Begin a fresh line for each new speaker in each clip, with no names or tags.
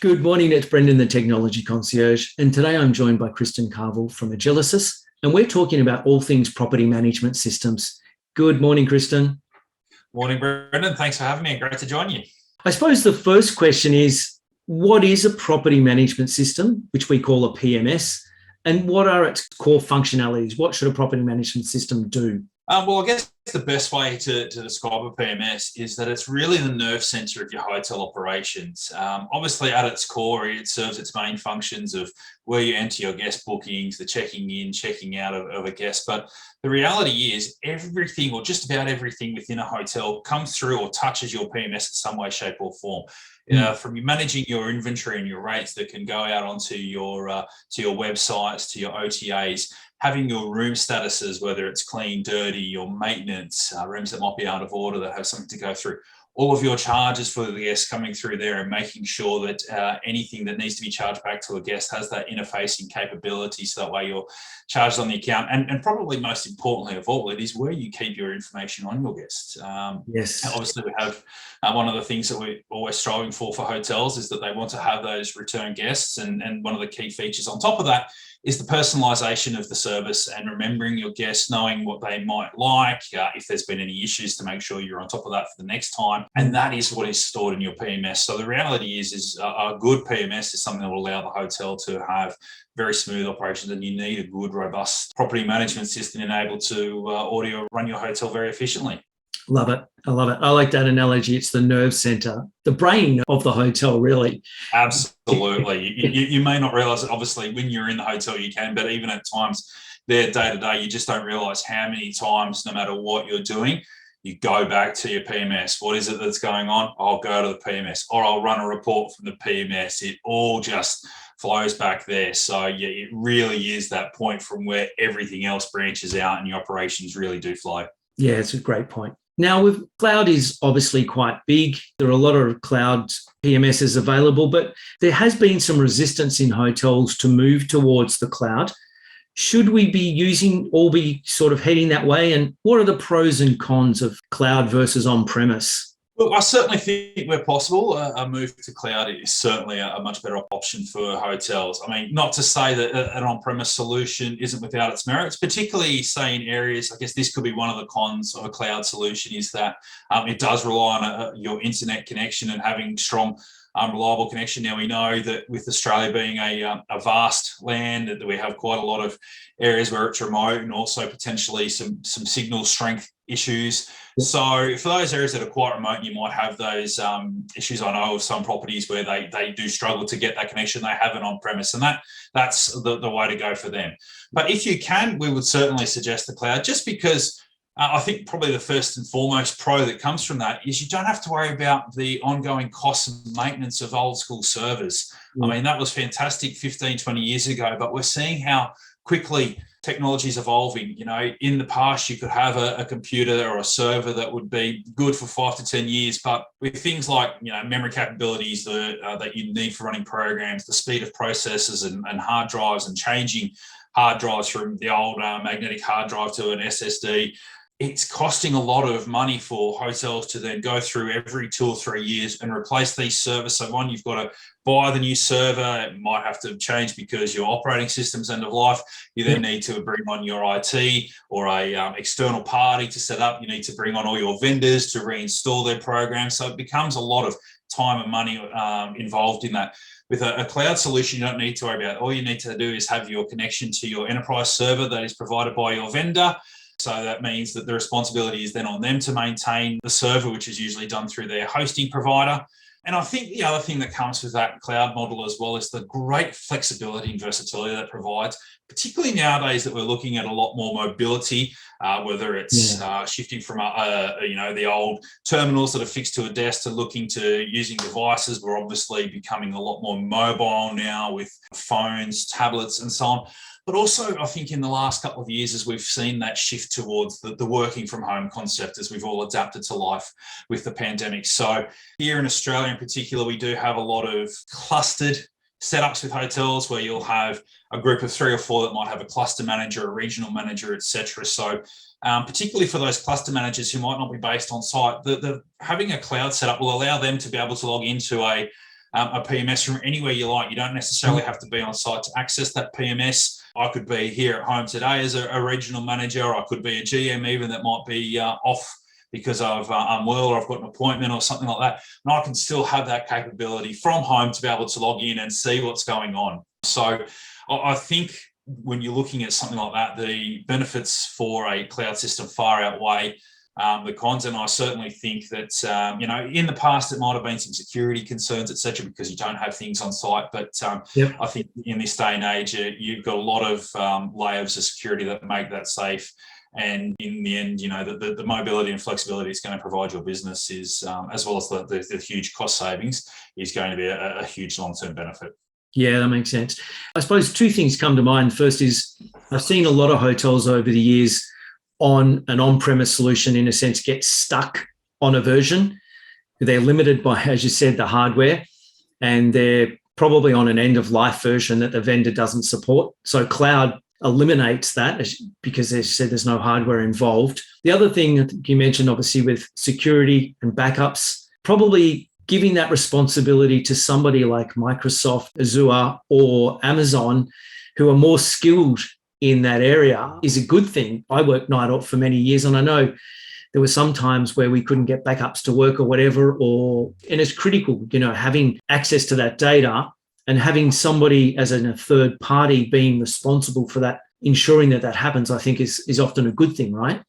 Good morning, it's Brendon, the Technology Concierge, and today I'm joined by Kristin Caviller from Agilysys, and we're talking about all things property management systems. Good morning, Kristin.
Morning, Brendon. Thanks for having me. Great to join you.
I suppose the first question is, what is a property management system, which we call a PMS, and what are its core functionalities? What should a property management system do?
Well, I guess the best way to describe a PMS is that it's really the nerve center of your hotel operations. Obviously, at its core, it serves its main functions of where you enter your guest bookings, the checking in, checking out of a guest. But the reality is everything or just about everything within a hotel comes through or touches your PMS in some way, shape or form. From managing your inventory and your rates that can go out onto your websites, to your OTAs, having your room statuses, whether it's clean, dirty, your maintenance, rooms that might be out of order that have something to go through, all of your charges for the guests coming through there and making sure that anything that needs to be charged back to a guest has that interfacing capability so that way you're charged on the account. And probably most importantly of all, it is where you keep your information on your guests.
Yes.
Obviously, we have one of the things that we're always striving for hotels is that they want to have those return guests. And one of the key features on top of that is the personalization of the service and remembering your guests, knowing what they might like, if there's been any issues to make sure you're on top of that for the next time. And that is what is stored in your PMS. So the reality is a good PMS is something that will allow the hotel to have very smooth operations, and you need a good, robust property management system enabled to audio run your hotel very efficiently.
Love it. I love it. I like that analogy. It's the nerve center, the brain of the hotel, really.
Absolutely. You may not realize it. Obviously, when you're in the hotel, you can, but even at times there day to day, you just don't realize how many times, no matter what you're doing, you go back to your PMS. What is it that's going on? I'll go to the PMS or I'll run a report from the PMS. It all just flows back there. So yeah, it really is that point from where everything else branches out and your operations really do flow.
Yeah, it's a great point. Now, with cloud is obviously quite big. There are a lot of cloud PMSs available, but there has been some resistance in hotels to move towards the cloud. Should we be using or be sort of heading that way? And what are the pros and cons of cloud versus on-premise?
Well, I certainly think where possible, a move to cloud is certainly a much better option for hotels. I mean, not to say that an on-premise solution isn't without its merits, particularly say in areas, I guess this could be one of the cons of a cloud solution is that it does rely on your internet connection and having strong reliable connection. Now, we know that with Australia being a vast land, that we have quite a lot of areas where it's remote and also potentially some signal strength issues. So for those areas that are quite remote, you might have those issues. I know of some properties where they do struggle to get that connection. They have it on premise, and that's the way to go for them. But if you can, we would certainly suggest the cloud, just because I think probably the first and foremost pro that comes from that is you don't have to worry about the ongoing costs and maintenance of old school servers. I mean, that was fantastic 15, 20 years ago, but we're seeing how quickly technology is evolving. You know, in the past, you could have a computer or a server that would be good for 5 to 10 years, but with things like, you know, memory capabilities that you need for running programs, the speed of processors and hard drives and changing hard drives from the old magnetic hard drive to an SSD, it's costing a lot of money for hotels to then go through every 2 or 3 years and replace these servers. So one, you've got to buy the new server. It might have to change because your operating system's end of life. You then need to bring on your IT or a external party to set up. You need to bring on all your vendors to reinstall their program. So it becomes a lot of time and money involved in that. With a cloud solution, you don't need to worry about it. All you need to do is have your connection to your enterprise server that is provided by your vendor. So that means that the responsibility is then on them to maintain the server, which is usually done through their hosting provider. And I think the other thing that comes with that cloud model as well is the great flexibility and versatility that provides, particularly nowadays that we're looking at a lot more mobility, whether it's shifting from the old terminals that are fixed to a desk to looking to using devices. We're obviously becoming a lot more mobile now with phones, tablets, and so on. But also, I think in the last couple of years, as we've seen that shift towards the working from home concept, as we've all adapted to life with the pandemic. So here in Australia in particular, we do have a lot of clustered setups with hotels where you'll have a group of 3 or 4 that might have a cluster manager, a regional manager, etc. So particularly for those cluster managers who might not be based on site, having a cloud setup will allow them to be able to log into a a PMS from anywhere you like. You don't necessarily have to be on site to access that PMS. I could be here at home today as a regional manager. I could be a GM even that might be off because I'm unwell or I've got an appointment or something like that. And I can still have that capability from home to be able to log in and see what's going on. So I think when you're looking at something like that, the benefits for a cloud system far outweigh the cons. And I certainly think that, in the past, it might have been some security concerns, et cetera, because you don't have things on site. But I think in this day and age, you've got a lot of layers of security that make that safe. And in the end, the mobility and flexibility it's going to provide your business is, as well as the huge cost savings, is going to be a huge long-term benefit.
Yeah, that makes sense. I suppose two things come to mind. First is I've seen a lot of hotels over the years on an on-premise solution, in a sense, get stuck on a version. They're limited by, as you said, the hardware, and they're probably on an end-of-life version that the vendor doesn't support. So cloud eliminates that because they said there's no hardware involved. The other thing I think you mentioned, obviously, with security and backups, probably giving that responsibility to somebody like Microsoft, Azure, or Amazon, who are more skilled in that area, is a good thing. I worked night out for many years, and I know there were some times where we couldn't get backups to work or whatever, and it's critical, having access to that data and having somebody as a third party being responsible for that, ensuring that happens, I think is often a good thing, right?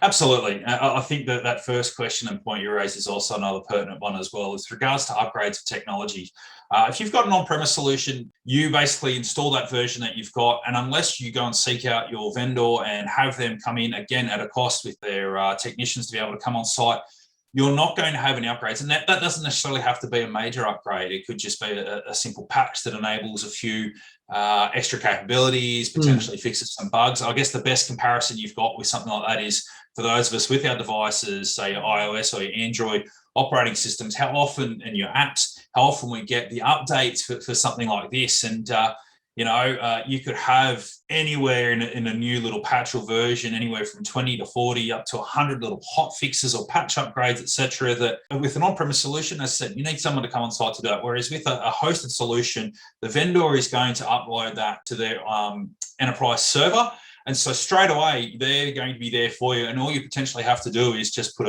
Absolutely. I think that first question and point you raised is also another pertinent one as well, with regards to upgrades of technology. If you've got an on-premise solution, you basically install that version that you've got, and unless you go and seek out your vendor and have them come in, again, at a cost with their technicians to be able to come on site, you're not going to have any upgrades. And that doesn't necessarily have to be a major upgrade. It could just be a simple patch that enables a few extra capabilities, potentially fixes some bugs. I guess the best comparison you've got with something like that is for those of us with our devices, say your iOS or your Android operating systems, how often, and your apps, how often we get the updates for something like this. And you could have anywhere in a new little patch or version, anywhere from 20 to 40 up to 100 little hot fixes or patch upgrades, etc. That with an on-premise solution, as I said, you need someone to come on site to do it. Whereas with a hosted solution, the vendor is going to upload that to their enterprise server. And so straight away, they're going to be there for you. And all you potentially have to do is just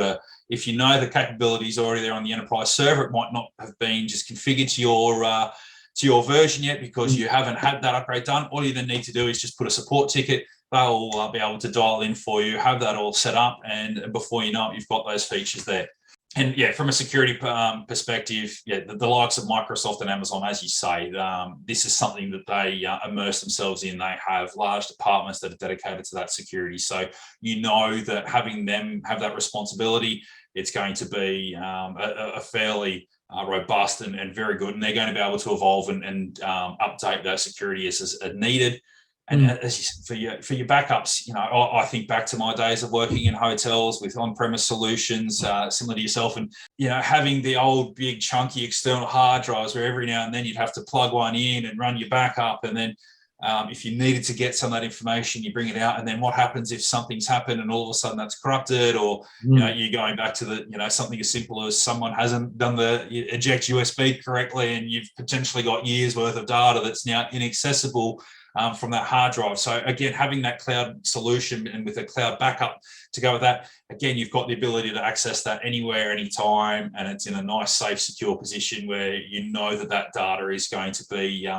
if you know the capability is already there on the enterprise server, it might not have been just configured to your version yet because you haven't had that upgrade done. All you then need to do is just put a support ticket. They'll be able to dial in for you, have that all set up, and before you know it, you've got those features there. And from a security perspective, the likes of Microsoft and Amazon, as you say, this is something that they immerse themselves in. They have large departments that are dedicated to that security. So that having them have that responsibility, it's going to be a fairly robust and very good, and they're going to be able to evolve and update that security as needed. And as you said, for your backups, I think back to my days of working in hotels with on-premise solutions, similar to yourself, and having the old big chunky external hard drives where every now and then you'd have to plug one in and run your backup, and then if you needed to get some of that information, you bring it out, and then what happens if something's happened and all of a sudden that's corrupted, or you're going back to something as simple as someone hasn't done the eject USB correctly, and you've potentially got years worth of data that's now inaccessible from that hard drive. So again, having that cloud solution and with a cloud backup to go with that, again, you've got the ability to access that anywhere, anytime, and it's in a nice, safe, secure position where that data is going to be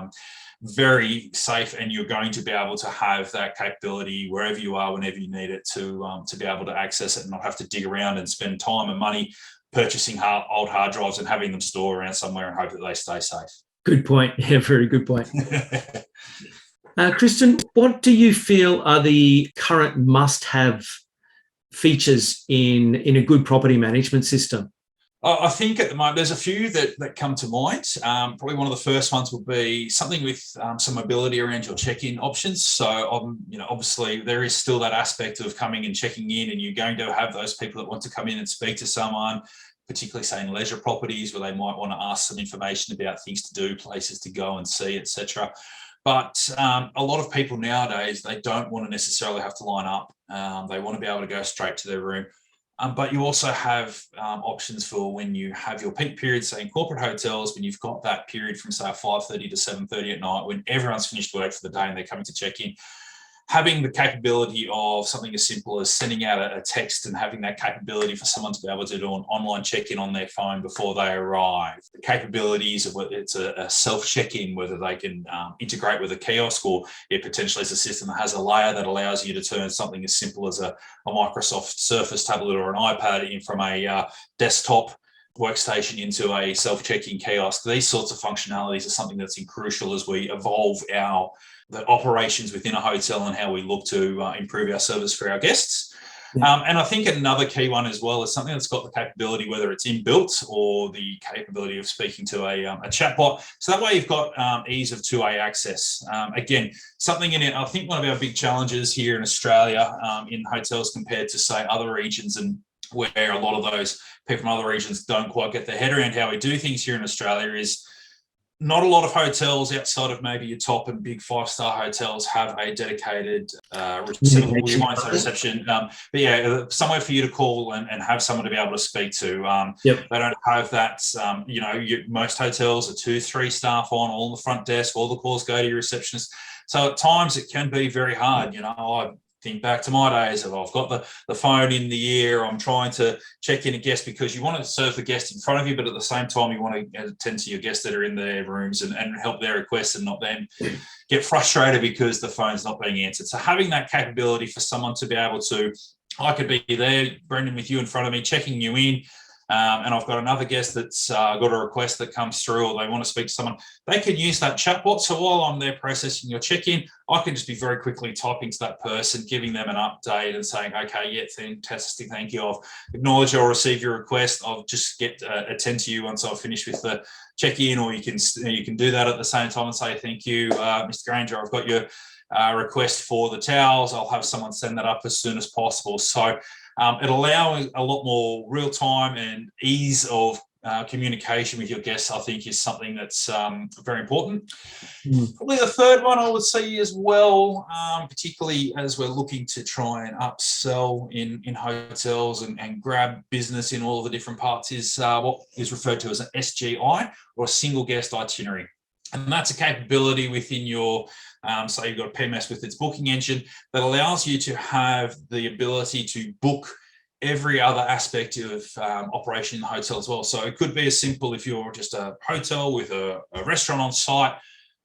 very safe, and you're going to be able to have that capability wherever you are, whenever you need it, to be able to access it and not have to dig around and spend time and money purchasing old hard drives and having them store around somewhere and hope that they stay safe. Good
point. Yeah, very good point. Kristin, what do you feel are the current must-have features in a good property management system?
I think at the moment there's a few that come to mind. Probably one of the first ones would be something with some mobility around your check-in options. So, obviously there is still that aspect of coming and checking in, and you're going to have those people that want to come in and speak to someone, particularly say in leisure properties where they might want to ask some information about things to do, places to go and see, etc. But a lot of people nowadays, they don't want to necessarily have to line up. They want to be able to go straight to their room. But you also have options for when you have your peak period, say in corporate hotels, when you've got that period from say 5:30 to 7:30 at night, when everyone's finished work for the day and they're coming to check in. Having the capability of something as simple as sending out a text and having that capability for someone to be able to do an online check-in on their phone before they arrive. The capabilities of whether it's a self-check-in, whether they can integrate with a kiosk, or it potentially is a system that has a layer that allows you to turn something as simple as a Microsoft Surface tablet or an iPad in from a desktop workstation into a self-check-in kiosk. These sorts of functionalities are something that's crucial as we evolve the operations within a hotel and how we look to improve our service for our guests. Yeah. And I think another key one as well is something that's got the capability, whether it's inbuilt or the capability of speaking to a chatbot. So that way you've got ease of two-way access. Again, something in it, I think one of our big challenges here in Australia in hotels compared to, say, other regions, and where a lot of those people from other regions don't quite get their head around how we do things here in Australia, is not a lot of hotels outside of maybe your top and big 5-star hotels have a dedicated reception. But yeah, somewhere for you to call and have someone to be able to speak to. They don't have that. Most hotels are 2-3 staff on the front desk. All the calls go to your receptionist. So at times it can be very hard. I think back to my days of I've got the phone in the ear, I'm trying to check in a guest, because you want to serve the guest in front of you, but at the same time you want to attend to your guests that are in their rooms and help their requests, and not then get frustrated because the phone's not being answered. So having that capability for someone to be able to, I could be there, Brendon, with you in front of me, checking you in, and I've got another guest that's got a request that comes through, or they want to speak to someone, they can use that chatbot. So while I'm there processing your check-in, I can just be very quickly typing to that person, giving them an update and saying, okay, yeah, fantastic, thank you. I've acknowledged or received your request. I'll just attend to you once I've finished with the check-in, or you can do that at the same time and say, thank you, Mr. Granger, I've got your request for the towels. I'll have someone send that up as soon as possible. So it allows a lot more real time and ease of communication with your guests, I think, is something that's very important. Probably the third one I would say as well, particularly as we're looking to try and upsell in hotels and grab business in all of the different parts, is what is referred to as an SGI, or a single guest itinerary. And that's a capability within your, say you've got a PMS with its booking engine, that allows you to have the ability to book every other aspect of operation in the hotel as well. So it could be as simple, if you're just a hotel with a restaurant on site,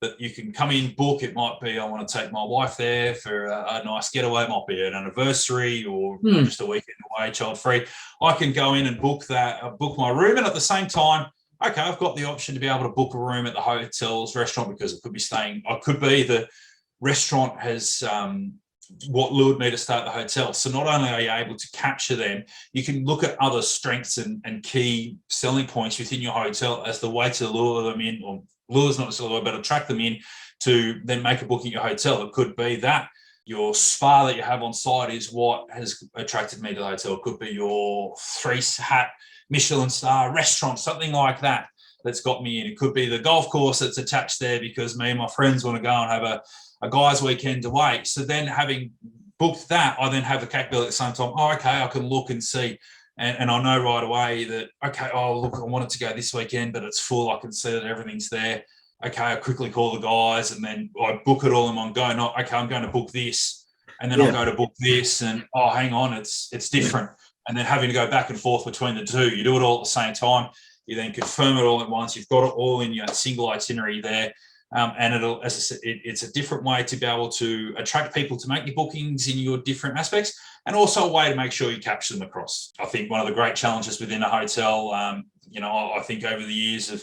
that you can come in, book. It might be, I want to take my wife there for a nice getaway. It might be an anniversary, or just a weekend away, child free. I can go in and book my room, and at the same time, okay, I've got the option to be able to book a room at the hotel's restaurant, because it could be the restaurant has what lured me to start the hotel. So not only are you able to capture them, you can look at other strengths and key selling points within your hotel as the way to lure them in, or lure is not necessarily, but attract them in to then make a booking at your hotel. It could be that your spa that you have on site is what has attracted me to the hotel. It could be your 3-hat Michelin star restaurant, something like that, that's got me in. It could be the golf course that's attached there because me and my friends want to go and have a guys' weekend away. So then, having booked that, I then have the capability at the same time, okay, I can look and see, and I know right away that, okay, look, I wanted to go this weekend, but it's full. I can see that everything's there. Okay, I quickly call the guys, and then I book it all in one go. Not, okay, I'm going to book this, and then I'll go to book this, and hang on, it's different. And then having to go back and forth between the two. You do it all at the same time. You then confirm it all at once. You've got it all in your single itinerary there. And it'll, as I said, it's a different way to be able to attract people to make your bookings in your different aspects, and also a way to make sure you capture them across. I think one of the great challenges within a hotel, I think over the years of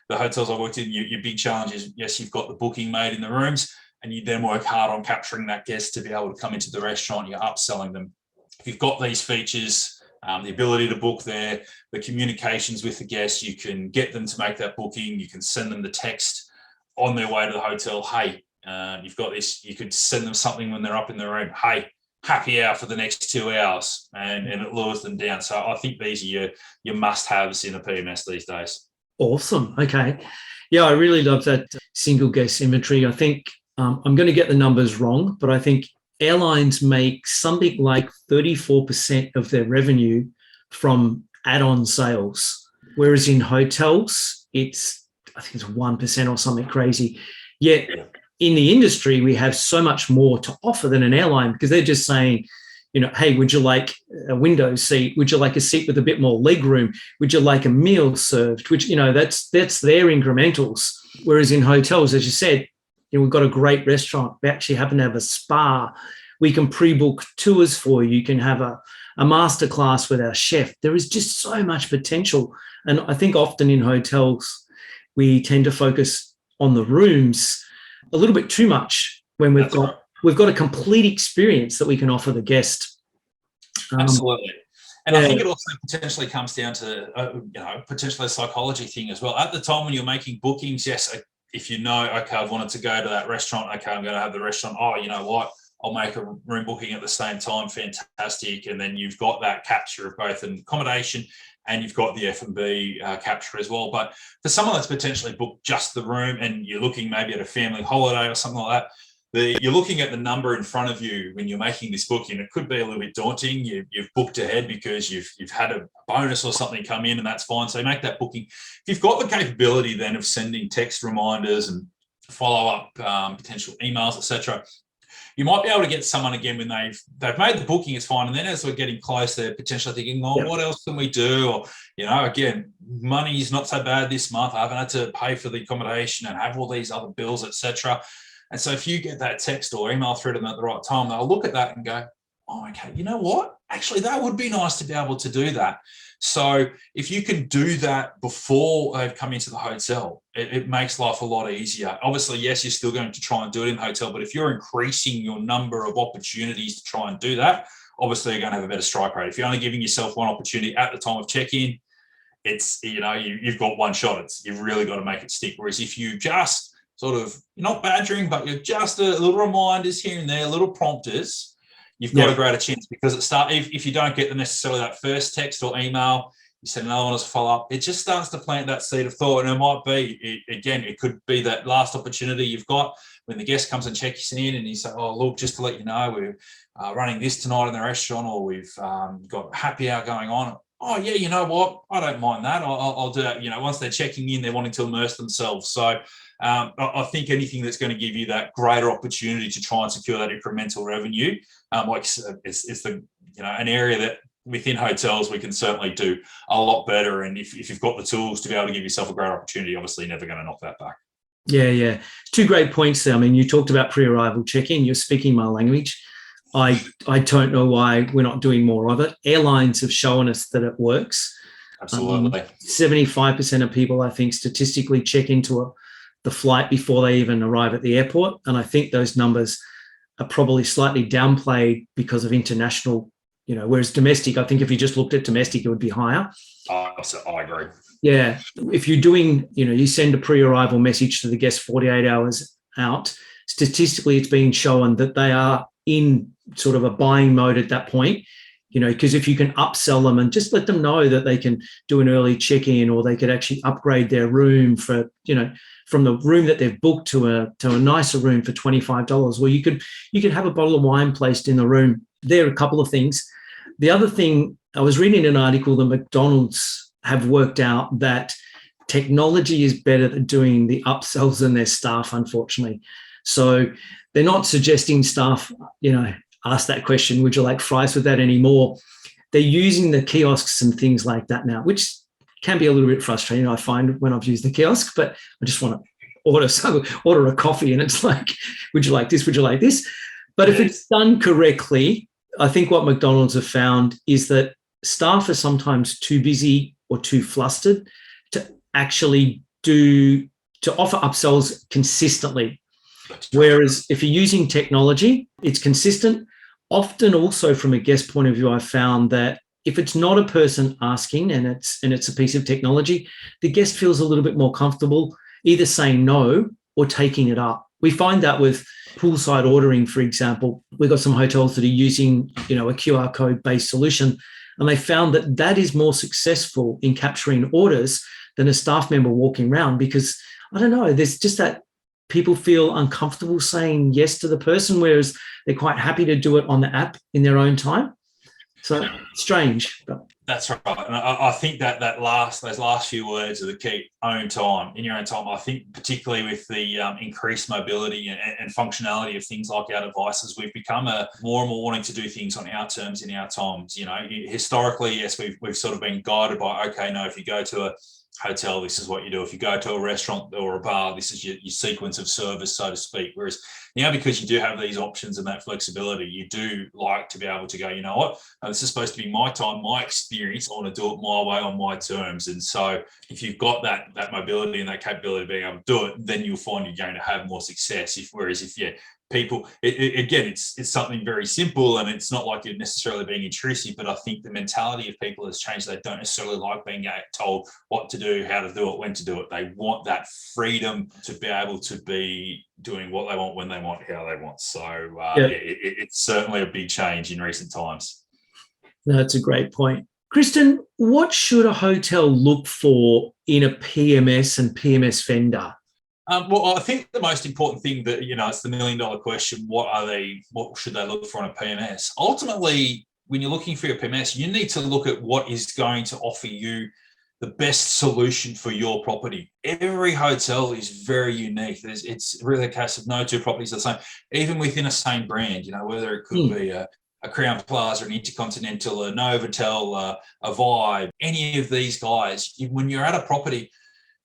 the hotels I worked in, your big challenge is, yes, you've got the booking made in the rooms, and you then work hard on capturing that guest to be able to come into the restaurant. You're upselling them. If you've got these features, the ability to book there, the communications with the guests, you can get them to make that booking. You can send them the text on their way to the hotel. Hey, you've got this. You could send them something when they're up in their room. Hey, happy hour for the next 2 hours, and it lures them down. So I think these are your must-haves in a PMS these days.
Awesome. Okay. Yeah, I really love that single guest inventory. I think I'm going to get the numbers wrong, but I think airlines make something like 34% of their revenue from add-on sales, whereas in hotels, I think it's 1% or something crazy. Yet in the industry, we have so much more to offer than an airline, because they're just saying, hey, would you like a window seat? Would you like a seat with a bit more leg room? Would you like a meal served? Which, that's their incrementals. Whereas in hotels, as you said, we've got a great restaurant. We actually happen to have a spa. We can pre-book tours for you. You can have a masterclass with our chef. There is just so much potential. And I think often in hotels, we tend to focus on the rooms a little bit too much when we've got a complete experience that we can offer the guest.
Absolutely. And I think it also potentially comes down to, potentially a psychology thing as well. At the time when you're making bookings, yes, if okay, I've wanted to go to that restaurant, okay, I'm going to have the restaurant. Oh, you know what? I'll make a room booking at the same time. Fantastic. And then you've got that capture of both an accommodation and you've got the F&B capture as well. But for someone that's potentially booked just the room and you're looking maybe at a family holiday or something like that, you're looking at the number in front of you when you're making this booking. It could be a little bit daunting. You've booked ahead because you've had a bonus or something come in, and that's fine. So you make that booking. If you've got the capability then of sending text reminders and follow-up potential emails, etc., you might be able to get someone again when they've made the booking, it's fine. And then as we're getting close, they're potentially thinking, what else can we do? Or, again, money's not so bad this month. I haven't had to pay for the accommodation and have all these other bills, etc. And so if you get that text or email through to them at the right time, they'll look at that and go, oh, okay, you know what? Actually, that would be nice to be able to do that. So if you can do that before they've come into the hotel, it makes life a lot easier. Obviously, yes, you're still going to try and do it in the hotel, but if you're increasing your number of opportunities to try and do that, obviously you're going to have a better strike rate. If you're only giving yourself one opportunity at the time of check-in, it's, you've got one shot. You've really got to make it stick. Whereas if you just sort of, you're not badgering, but you're just a little reminders here and there, little prompters, you've got a greater chance, because if you don't get necessarily that first text or email, you send another one as a follow-up, it just starts to plant that seed of thought. And it might be, it could be that last opportunity you've got when the guest comes and checks in and you say, oh, look, just to let you know, we're running this tonight in the restaurant, or we've got happy hour going on. Oh, yeah, you know what? I don't mind that. I'll do that. Once they're checking in, they're wanting to immerse themselves. So I think anything that's going to give you that greater opportunity to try and secure that incremental revenue, it's an area that within hotels we can certainly do a lot better. And if you've got the tools to be able to give yourself a great opportunity, obviously you're never going to knock that back.
Yeah. Two great points there. I mean, you talked about pre-arrival check-in. You're speaking my language. I don't know why we're not doing more of it. Airlines have shown us that it works.
Absolutely.
75% of people, I think, statistically check into the flight before they even arrive at the airport. And I think those numbers are probably slightly downplayed because of international, whereas domestic, I think if you just looked at domestic, it would be higher.
I agree.
Yeah. If you're doing, you send a pre-arrival message to the guest 48 hours out, statistically, it's been shown that they are in sort of a buying mode at that point, because if you can upsell them and just let them know that they can do an early check-in, or they could actually upgrade their room for, from the room that they've booked to a nicer room for $25. Well, you could have a bottle of wine placed in the room. There are a couple of things. The other thing, I was reading an article that McDonald's have worked out that technology is better at doing the upsells than their staff, unfortunately. So they're not suggesting staff, ask that question, would you like fries with that anymore? They're using the kiosks and things like that now, which can be a little bit frustrating, I find, when I've used the kiosk, but I just want to order a coffee and it's like, would you like this? Would you like this? But if it's done correctly, I think what McDonald's have found is that staff are sometimes too busy or too flustered to actually to offer upsells consistently. Whereas if you're using technology, it's consistent. Often also from a guest point of view, I've found that if it's not a person asking and it's a piece of technology, the guest feels a little bit more comfortable either saying no or taking it up. We find that with poolside ordering, for example. We've got some hotels that are using, a QR code-based solution, and they found that is more successful in capturing orders than a staff member walking around, because, I don't know, there's just that people feel uncomfortable saying yes to the person, whereas they're quite happy to do it on the app in their own time. So strange. But
that's right. And I think that those last few words are the key. Own time, in your own time. I think particularly with the increased mobility and functionality of things like our devices, we've become more and more wanting to do things on our terms in our times. Historically, yes, we've sort of been guided by, okay, no, if you go to a hotel, this is what you do. If you go to a restaurant or a bar, this is your sequence of service, so to speak. Whereas now, because you do have these options and that flexibility, you do like to be able to go, you know what, this is supposed to be my time, my experience. I want to do it my way on my terms. And so if you've got that mobility and that capability of being able to do it, then you'll find you're going to have more success. Whereas if people, again, it's something very simple, and it's not like you're necessarily being intrusive, but I think the mentality of people has changed. They don't necessarily like being told what to do, how to do it, when to do it. They want that freedom to be able to be doing what they want, when they want, how they want. So it's certainly a big change in recent times.
That's a great point. Kristin, what should a hotel look for in a PMS and PMS vendor?
Well, I think the most important thing that, it's the $1 million question, what should they look for in a PMS? Ultimately, when you're looking for your PMS, you need to look at what is going to offer you the best solution for your property. Every hotel is very unique. It's really a case of no two properties are the same, even within a same brand, whether it could be a Crown Plaza, an Intercontinental, a Novotel, a Vibe, any of these guys. When you're at a property,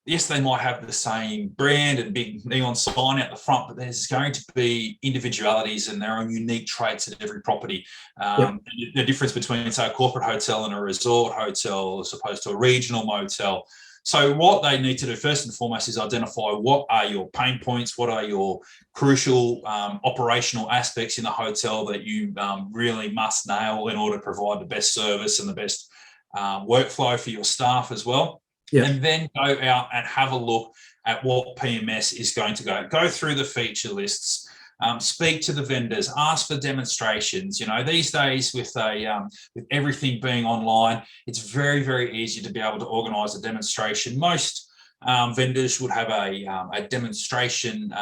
yes, they might have the same brand and big neon sign out the front, but there's going to be individualities and their own unique traits at every property. The difference between, say, a corporate hotel and a resort hotel as opposed to a regional motel. So what they need to do first and foremost is identify what are your pain points, what are your crucial operational aspects in the hotel that you really must nail in order to provide the best service and the best workflow for your staff as well. And then go out and have a look at what PMS is going to go through the feature lists, speak to the vendors, ask for demonstrations. These days with everything being online, it's very, very easy to be able to organise a demonstration. Most vendors would have a demonstration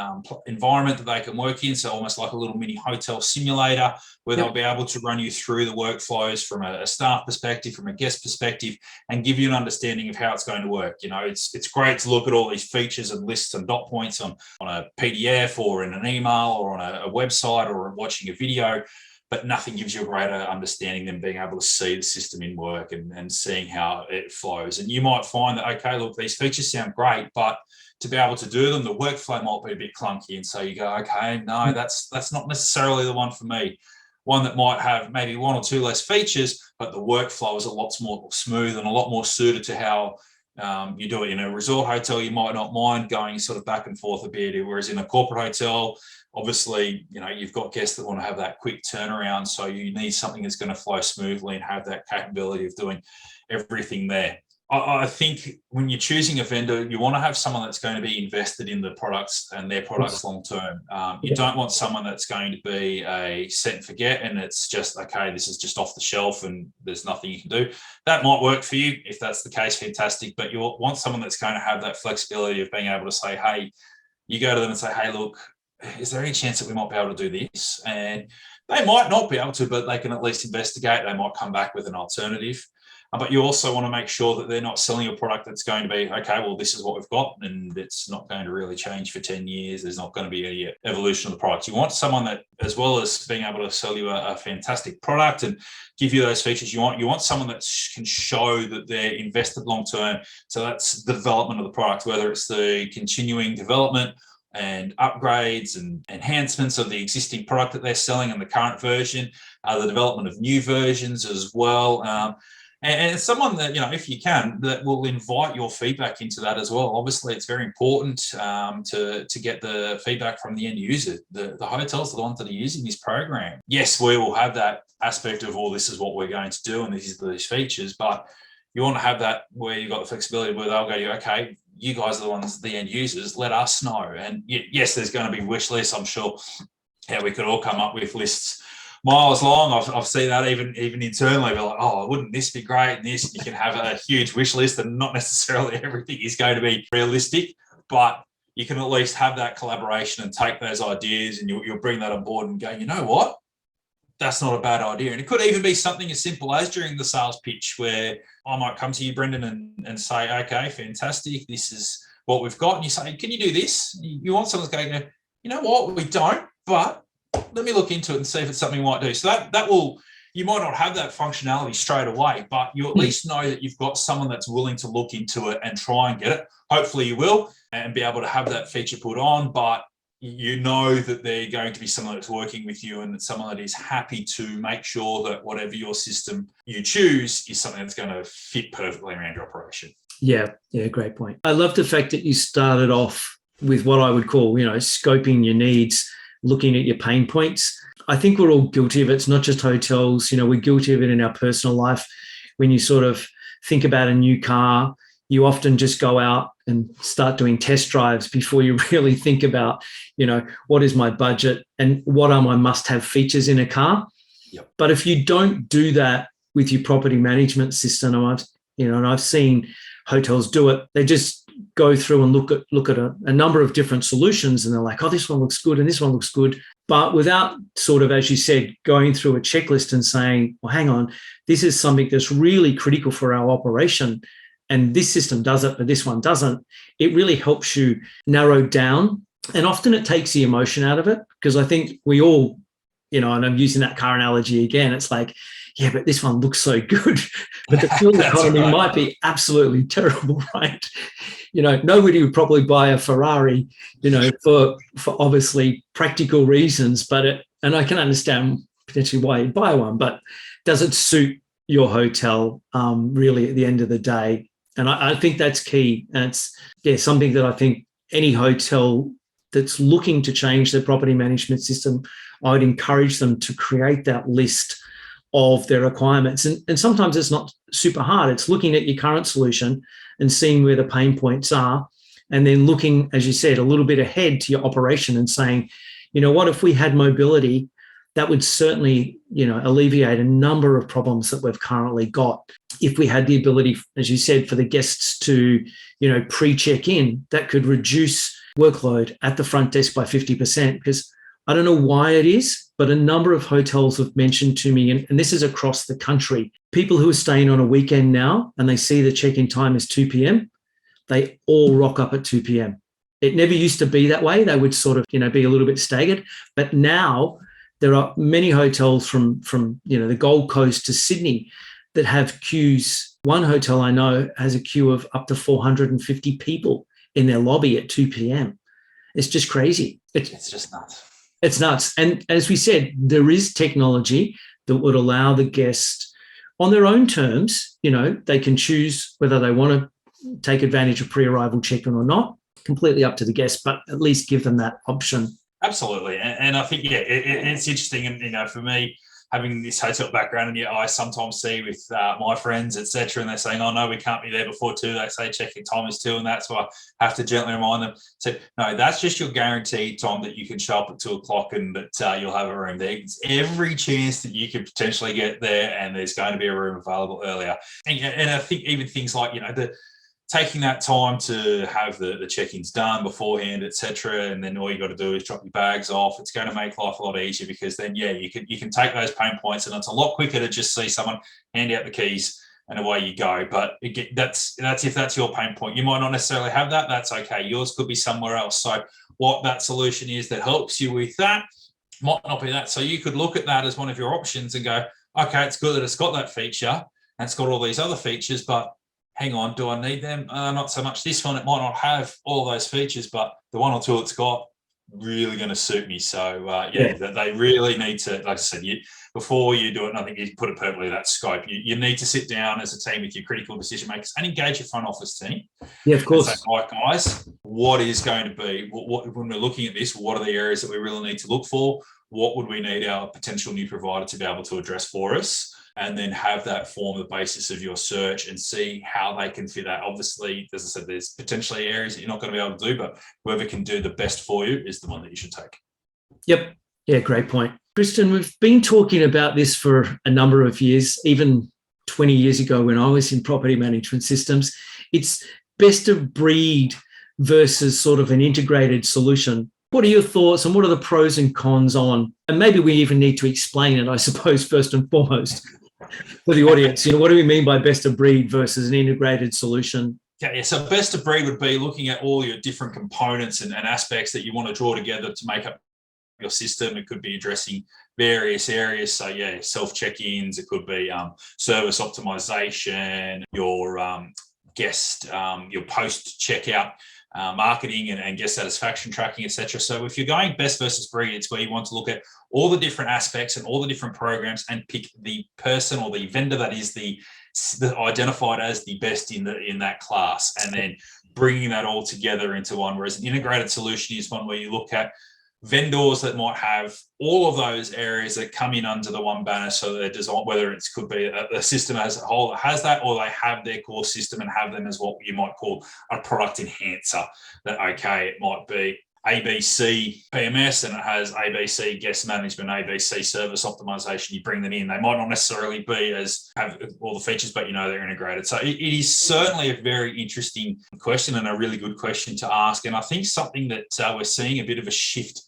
environment that they can work in, so almost like a little mini hotel simulator where they'll be able to run you through the workflows from a staff perspective, from a guest perspective, and give you an understanding of how it's going to work. It's great to look at all these features and lists and dot points on a PDF or in an email or on a website or watching a video, but nothing gives you a greater understanding than being able to see the system in work and seeing how it flows. And you might find that, okay, look, these features sound great, but to be able to do them, the workflow might be a bit clunky. And so you go, okay, no, that's not necessarily the one for me. One that might have maybe one or two less features, but the workflow is a lot more smooth and a lot more suited to how you do it. In a resort hotel, you might not mind going sort of back and forth a bit, whereas in a corporate hotel, obviously, you've got guests that want to have that quick turnaround. So you need something that's going to flow smoothly and have that capability of doing everything there. I think when you're choosing a vendor, you want to have someone that's going to be invested in the products and their products long term. You don't want someone that's going to be a set and forget and it's just, okay, this is just off the shelf and there's nothing you can do. That might work for you. If that's the case, fantastic. But you want someone that's going to have that flexibility of being able to say, hey, you go to them and say, hey, look, is there any chance that we might be able to do this? And they might not be able to, but they can at least investigate. They might come back with an alternative. But you also want to make sure that they're not selling a product that's going to be, okay, well, this is what we've got, and it's not going to really change for 10 years. There's not going to be any evolution of the product. You want someone that, as well as being able to sell you a fantastic product and give you those features, you want someone that can show that they're invested long term. So that's the development of the product, whether it's the continuing development and upgrades and enhancements of the existing product that they're selling in the current version, the development of new versions as well. And someone that, if you can, that will invite your feedback into that as well. Obviously, it's very important to get the feedback from the end user. The hotels are the ones that are using this program. Yes, we will have that aspect of, this is what we're going to do and these are these features, but you want to have that where you've got the flexibility where they'll go to you, okay, you guys are the ones, the end users, let us know. And yes, there's going to be wish lists. I'm sure we could all come up with lists miles long. I've seen that even internally. We're like, wouldn't this be great? And this, you can have a huge wish list and not necessarily everything is going to be realistic. But you can at least have that collaboration and take those ideas, and you'll bring that on board and go, you know what? That's not a bad idea. And it could even be something as simple as during the sales pitch, where I might come to you, Brendon, and say, okay, fantastic, this is what we've got. And you say, can you do this? You want someone's going, you know what, we don't, but let me look into it and see if it's something we might do. So that will, you might not have that functionality straight away, but you at least know that you've got someone that's willing to look into it and try and get it. Hopefully you will, and be able to have that feature put on, but you know that they're going to be someone that's working with you, and that someone that is happy to make sure that whatever your system you choose is something that's going to fit perfectly around your operation.
Yeah, great point. I love the fact that you started off with what I would call, scoping your needs, looking at your pain points. I think we're all guilty of it. It's not just hotels. We're guilty of it in our personal life. When you sort of think about a new car, you often just go out and start doing test drives before you really think about, what is my budget and what are my must-have features in a car.
Yep.
But if you don't do that with your property management system, and I've seen hotels do it, they just go through and look at a number of different solutions, and they're like, oh, this one looks good and this one looks good. But without sort of, as you said, going through a checklist and saying, well, hang on, this is something that's really critical for our operation, and this system does it, but this one doesn't, it really helps you narrow down. And often it takes the emotion out of it, because I think we all, and I'm using that car analogy again, it's like, yeah, but this one looks so good, but the fuel economy might be absolutely terrible, right? Nobody would probably buy a Ferrari, for obviously practical reasons, and I can understand potentially why you'd buy one, but does it suit your hotel really at the end of the day? And I think that's key. And it's something that I think any hotel that's looking to change their property management system, I would encourage them to create that list of their requirements. And sometimes it's not super hard. It's looking at your current solution and seeing where the pain points are, and then looking, as you said, a little bit ahead to your operation and saying, what if we had mobility, that would certainly, alleviate a number of problems that we've currently got. If we had the ability, as you said, for the guests to, pre-check in, that could reduce workload at the front desk by 50%, because I don't know why it is, but a number of hotels have mentioned to me, and this is across the country, people who are staying on a weekend now and they see the check-in time is 2 p.m., they all rock up at 2 p.m. It never used to be that way. They would sort of, be a little bit staggered. But now there are many hotels from the Gold Coast to Sydney that have queues. One hotel I know has a queue of up to 450 people in their lobby at 2 p.m. It's just crazy.
It's just nuts.
It's nuts. And as we said, there is technology that would allow the guest on their own terms, they can choose whether they want to take advantage of pre-arrival check-in or not, completely up to the guest, but at least give them that option.
Absolutely. And I think, it's interesting. And, for me, having this hotel background, and I sometimes see with my friends, etc., and they're saying, oh, no, we can't be there before 2. They say check-in time is 2, and that's why I have to gently remind them. So, no, that's just your guaranteed time that you can show up at 2 o'clock and that you'll have a room there. It's every chance that you could potentially get there, and there's going to be a room available earlier. And I think even things like, taking that time to have the check-ins done beforehand, etc., and then all you got to do is drop your bags off. It's going to make life a lot easier, because then, you can take those pain points, and it's a lot quicker to just see someone hand out the keys and away you go. But that's if that's your pain point. You might not necessarily have that. That's okay. Yours could be somewhere else. So what that solution is that helps you with that might not be that. So you could look at that as one of your options and go, okay, it's good that it's got that feature and it's got all these other features, but hang on, do I need them? Not so much this one. It might not have all those features, but the one or two it's got really going to suit me. So, they really need to, like I said, before you do it, and I think you put it perfectly, that scope, you need to sit down as a team with your critical decision makers and engage your front office team.
Yeah, of course.
And say, right, guys, what is going to be, when we're looking at this, what are the areas that we really need to look for? What would we need our potential new provider to be able to address for us? And then have that form the basis of your search and see how they can fit that. Obviously, as I said, there's potentially areas that you're not going to be able to do, but whoever can do the best for you is the one that you should take.
Yep. Yeah, great point. Kristin, we've been talking about this for a number of years, even 20 years ago when I was in property management systems. It's best of breed versus sort of an integrated solution. What are your thoughts and what are the pros and cons on, and maybe we even need to explain it, I suppose, first and foremost for the audience. What do we mean by best of breed versus an integrated solution?
Yeah, so best of breed would be looking at all your different components and aspects that you want to draw together to make up your system. It could be addressing various areas. So yeah, self-check-ins, it could be service optimization, your guest, your post-checkout marketing and guest satisfaction tracking, etc. So if you're going best versus breed, it's where you want to look at all the different aspects and all the different programs and pick the person or the vendor that is the identified as the best in that class, and then bringing that all together into one. Whereas an integrated solution is one where you look at vendors that might have all of those areas that come in under the one banner. So they're designed, whether it could be a system as a whole that has that, or they have their core system and have them as what you might call a product enhancer. That, okay, it might be ABC PMS and it has ABC guest management, ABC service optimization. You bring them in. They might not necessarily have all the features, but they're integrated. So it is certainly a very interesting question and a really good question to ask. And I think something that we're seeing a bit of a shift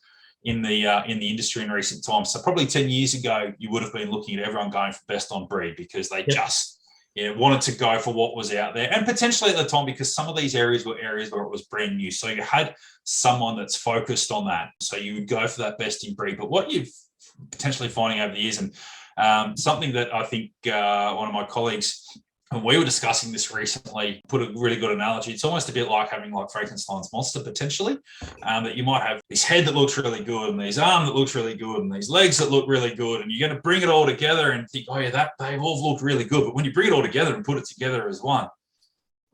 in the industry in recent times. So probably 10 years ago, you would have been looking at everyone going for best on breed because they just wanted to go for what was out there. And potentially at the time, because some of these areas were areas where it was brand new. So you had someone that's focused on that. So you would go for that best in breed. But what you're potentially finding over the years, and something that I think one of my colleagues, and we were discussing this recently, put a really good analogy. It's almost a bit like having like Frankenstein's monster potentially, that you might have this head that looks really good and these arms that looks really good and these legs that look really good. And you're going to bring it all together and think, oh yeah, they've all looked really good. But when you bring it all together and put it together as one,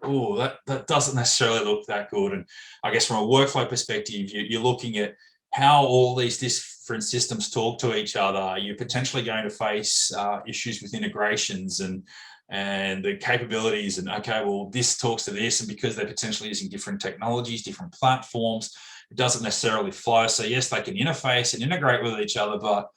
that doesn't necessarily look that good. And I guess from a workflow perspective, you're looking at how all these different systems talk to each other. You're potentially going to face issues with integrations and the capabilities, and okay, well, this talks to this, and because they're potentially using different technologies, different platforms, it doesn't necessarily flow. So yes, they can interface and integrate with each other, but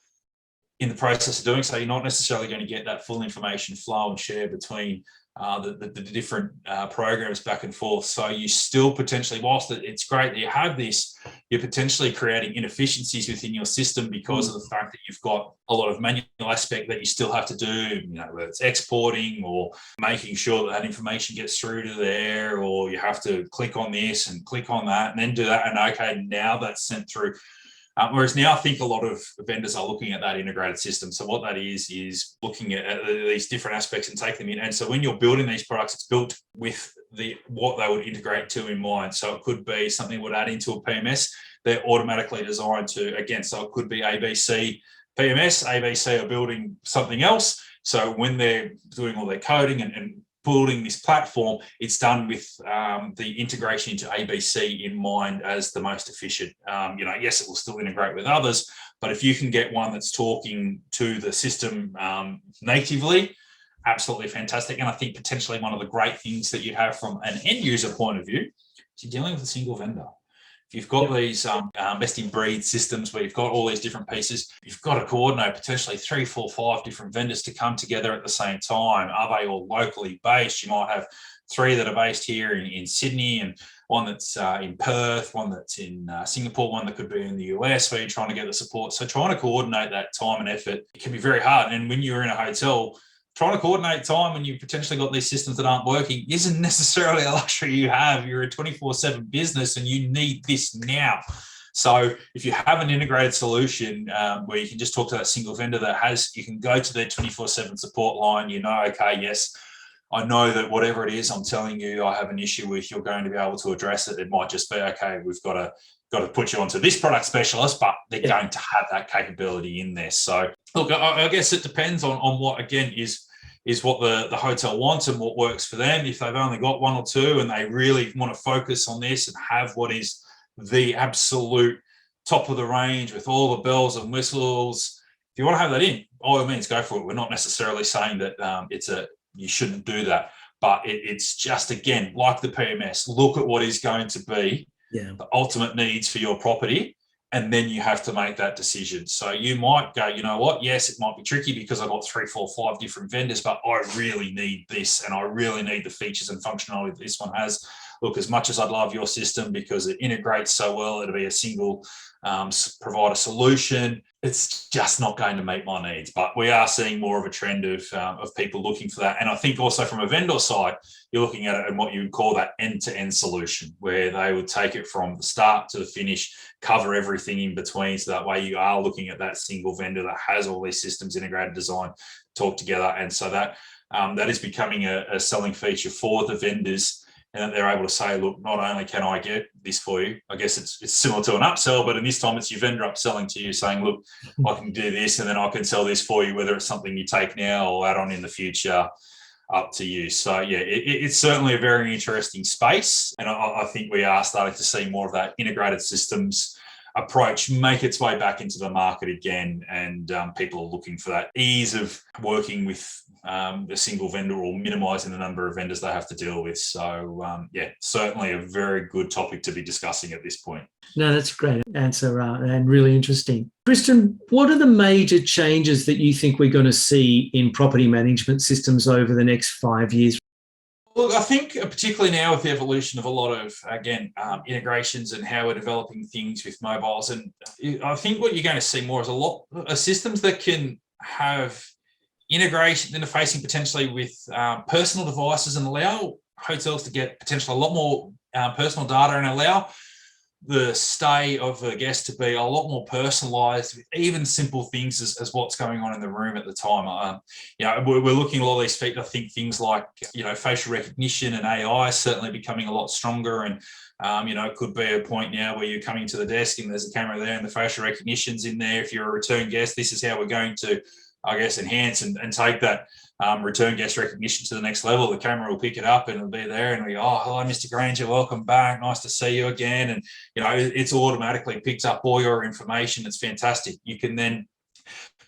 in the process of doing so, you're not necessarily going to get that full information flow and share between the different programs back and forth. So you still potentially, whilst it's great that you have this, you're potentially creating inefficiencies within your system because of the fact that you've got a lot of manual aspect that you still have to do, whether it's exporting or making sure that information gets through to there, or you have to click on this and click on that and then do that. And okay, now that's sent through. Whereas now I think a lot of vendors are looking at that integrated system. So what that is looking at these different aspects and take them in. And so when you're building these products, it's built with what they would integrate to in mind. So it could be something would add into a PMS. They're automatically designed to, again, so it could be ABC PMS, ABC are building something else. So when they're doing all their coding and building this platform, it's done with the integration into ABC in mind as the most efficient. Yes, it will still integrate with others, but if you can get one that's talking to the system natively, absolutely fantastic. And I think potentially one of the great things that you have from an end user point of view is you're dealing with a single vendor. If you've got these best in breed systems where you've got all these different pieces, you've got to coordinate potentially 3, 4, 5 different vendors to come together at the same time. Are they all locally based? You might have 3 that are based here in Sydney, and one that's in Perth, one that's in Singapore, one that could be in the US, where you're trying to get the support. So trying to coordinate that time and effort, it can be very hard. And when you're in a hotel, trying to coordinate time when you've potentially got these systems that aren't working isn't necessarily a luxury you have. You're a 24/7 business and you need this now. So if you have an integrated solution where you can just talk to that single vendor you can go to their 24/7 support line, okay, yes, I know that whatever it is I'm telling you I have an issue with, you're going to be able to address it. It might just be, okay, we've got to put you onto this product specialist, but they're going to have that capability in there. So look, I guess it depends on what, again, is what the hotel wants and what works for them. If they've only got 1 or 2 and they really want to focus on this and have what is the absolute top of the range with all the bells and whistles, if you want to have that in, all it means, go for it. We're not necessarily saying that you shouldn't do that, but it's just, again, like the PMS, look at what is going to be the ultimate needs for your property, and then you have to make that decision. So you might go, you know what, yes, it might be tricky because I've got 3, 4, 5 different vendors, but I really need this and I really need the features and functionality that this one has. look, as much as I'd love your system because it integrates so well, it'll be a single provider solution, it's just not going to meet my needs. But we are seeing more of a trend of people looking for that. And I think also from a vendor side, you're looking at it in what you would call that end-to-end solution, where they would take it from the start to the finish, cover everything in between. So that way you are looking at that single vendor that has all these systems integrated, design, talk together. And so that is becoming a selling feature for the vendors. And they're able to say, look, not only can I get this for you, I guess it's similar to an upsell, but in this time it's your vendor upselling to you saying, look, I can do this and then I can sell this for you, whether it's something you take now or add on in the future, up to you. So yeah, it's certainly a very interesting space. And I think we are starting to see more of that integrated systems approach make its way back into the market again. And people are looking for that ease of working with a single vendor or minimizing the number of vendors they have to deal with. So yeah, certainly a very good topic to be discussing at this point.
No, that's a great answer and really interesting. Kristin, what are the major changes that you think we're going to see in property management systems over the next 5 years?
Look, I think particularly now with the evolution of a lot of, again, integrations and how we're developing things with mobiles, and I think what you're going to see more is a lot of systems that can have integration, interfacing potentially with personal devices and allow hotels to get potentially a lot more personal data and allow the stay of a guest to be a lot more personalized with even simple things as what's going on in the room at the time. We're looking at all these features. I think things like, facial recognition and AI is certainly becoming a lot stronger. And, it could be a point now where you're coming to the desk and there's a camera there and the facial recognition's in there. If you're a return guest, this is how we're going to, I guess, enhance and take that return guest recognition to the next level. The camera will pick it up and it'll be there and we go, oh, hello, Mr. Granger, welcome back. Nice to see you again. And, it's automatically picked up all your information. It's fantastic. You can then